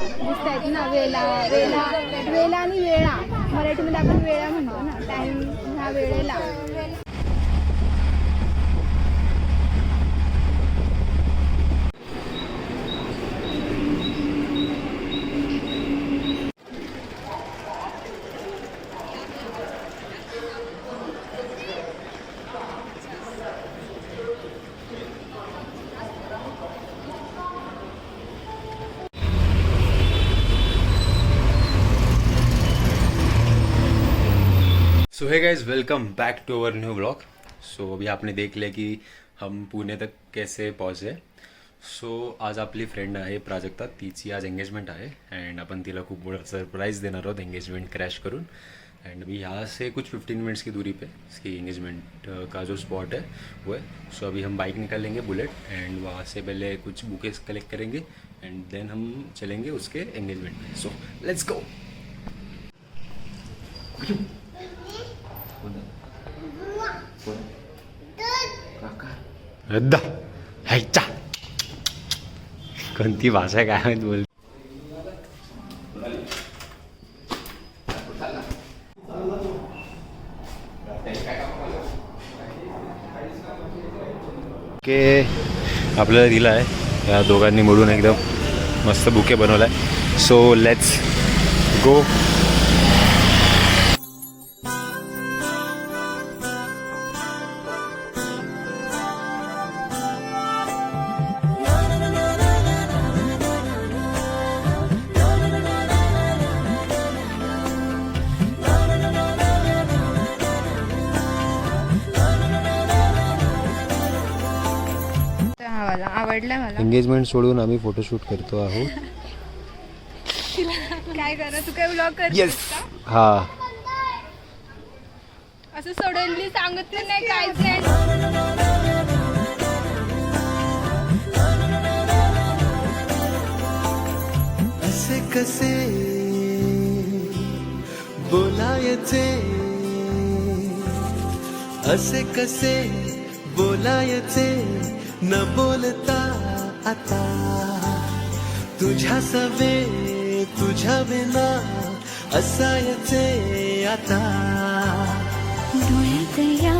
दिसत आहेत ना, वेला वेला वेला आणि वेळा, मराठीमध्ये आपण वेळा म्हणतो ना, टाइम ह्या वेळेला. So hey guys, welcome back to our new blog. So अभी आपने देख लिया कि हम पुणे तक कैसे पहुँचे. सो आज आपली फ्रेंड आहे प्राजक्ता, तिची आज एंगेजमेंट आहे अँड आपण तिला खूप मोठा सरप्राईज देणार आहोत एंगेजमेंट क्रैश करून. एंड अभी यहाँ से कुछ 15 मिनट्स की दूरी पे इसकी एंगेजमेंट का जो स्पॉट है वो है. सो अभी हम बाइक निकालेंगे बुलेट एंड वहाँ से पहले कुछ बुकेस कलेक्ट करेंगे एंड देन हम चलेंगे उसके एंगेजमेंट में. So let's go. रद्दा हायचा कोणती भाषा काय माहित बोल. के आपल्याला दिला आहे या दोघांनी मिळून एकदम मस्त बुके बनवला आहे. So let's go. आवडलं मला. एंगेजमेंट सोडून आम्ही फोटोशूट करतो आहोत. काय करा, तू काय व्लॉग करतेस येस. का? हा, असं सडनली सांगत नाही कायच नाही. असे कसे बोलायचे, असे कसे बोलायचे, न बोलता आता तुझ्या सवे तुझ्या विना असायचे आता. डोळ्यात या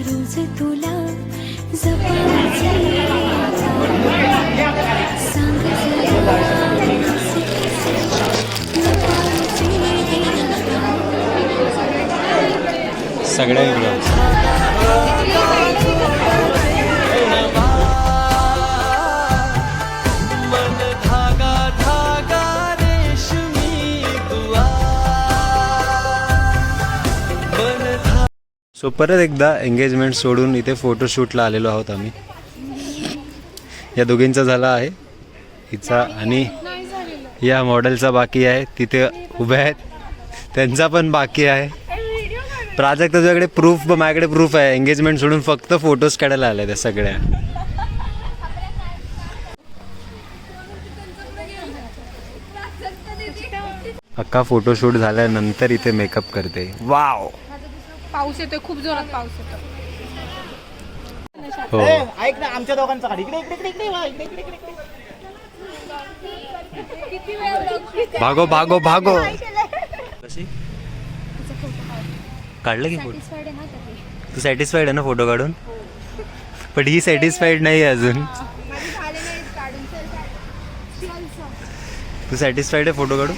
रोज तुला जपायचे सांग सगळ्या सो परत एकदा एंगेजमेंट सोडून इथे फोटोशूटला आलेलो आहोत आम्ही. या दोघींचा झाला आहे, हिचा आणि या मॉडेलचा बाकी आहे, तिथे उभ्या आहेत त्यांचा पण बाकी आहे. प्राजक्त तुझ्याकडे प्रूफ, माझ्याकडे प्रूफ आहे. एंगेजमेंट सोडून फक्त फोटोज काढायला आल्या त्या सगळ्या. अख्खा फोटोशूट झाल्यानंतर इथे मेकअप करते. वाव, पाऊस येतोय, खूप जोरात पाऊस येतो. हो. ऐक ना, आमच्या दोघांचा काढ. इकडे इकडे इकडे इकडे इकडे इकडे. भागो भागो भागो. कशी काढलं की फोटो? तू सॅटिस्फाईड आहे ना फोटो काढून? पण ही सॅटिस्फाईड नाही अजून. तू सॅटिस्फाईड आहे फोटो काढून?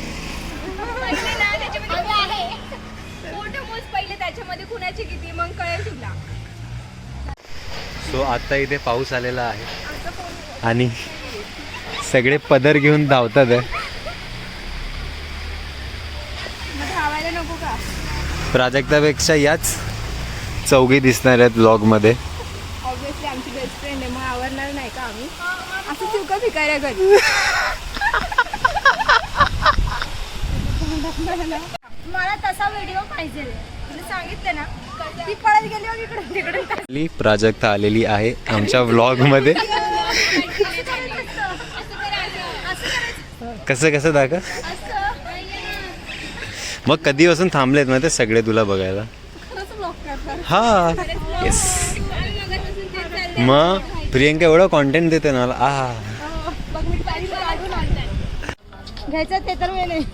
सो आता इथे पाऊस आलेला आहे आणि सगळे पदर घेऊन धावतात आहे. नको का? प्राजक्तापेक्षा याच चौघी दिसणार आहेत ब्लॉगमध्ये. ऑब्विसली आमची बेस्ट फ्रेंड आहे, मग आवडणार नाही का आम्ही? असं चुका भिकाऱ्या घरी. मला तसा व्हिडिओ पाहिजे, तुला सांगितलं ना. ती पळत गेली मग इकडून तिकडून. प्राजक्ता आलेली आहे आमच्या व्लॉगमध्ये. कसं कसं दाखव. मग कधीपासून थांबलेत ना ते सगळे तुला बघायला. हा येस. मग प्रियंका एवढं कॉन्टेंट देते ना. घ्यायचं ते तर वेळ नाही.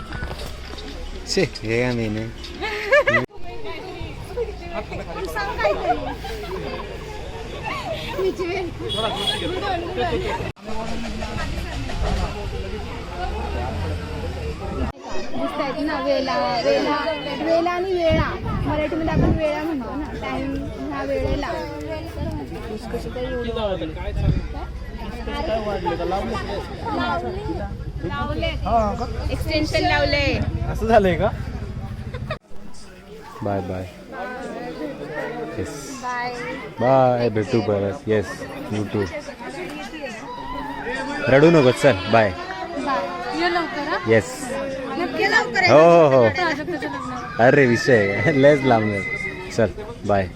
छे हे काय मेन सांग काहीतरी. दिसतायत ना वेला वेला वेला आणि वेळा. मराठीमध्ये आपण वेळा म्हणतो ना. टाइम ह्या वेळेला एक्सटेन्शन लावले. असं झालंय का? Bye bye. Yes bye. Bye. भेटू परत. Yes you too. रडू नको चल बाय. ये लवकर. येस नक्की लवकर. हो हो हो. अरे विषय लयच लांब आहे. चल बाय.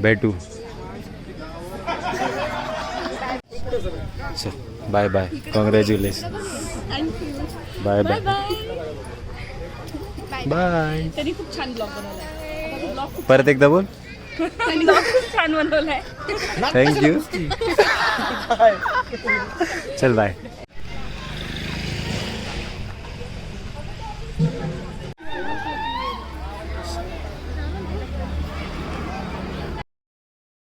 भेटू. चल bye bye. Congratulation. Bye bye. Bye. त्यांनी खूप छान ब्लॉग बनवलाय. परत एकदा बोल. त्यांनी ब्लॉग खूप छान बनवलाय. थँक्यू. चल बाय.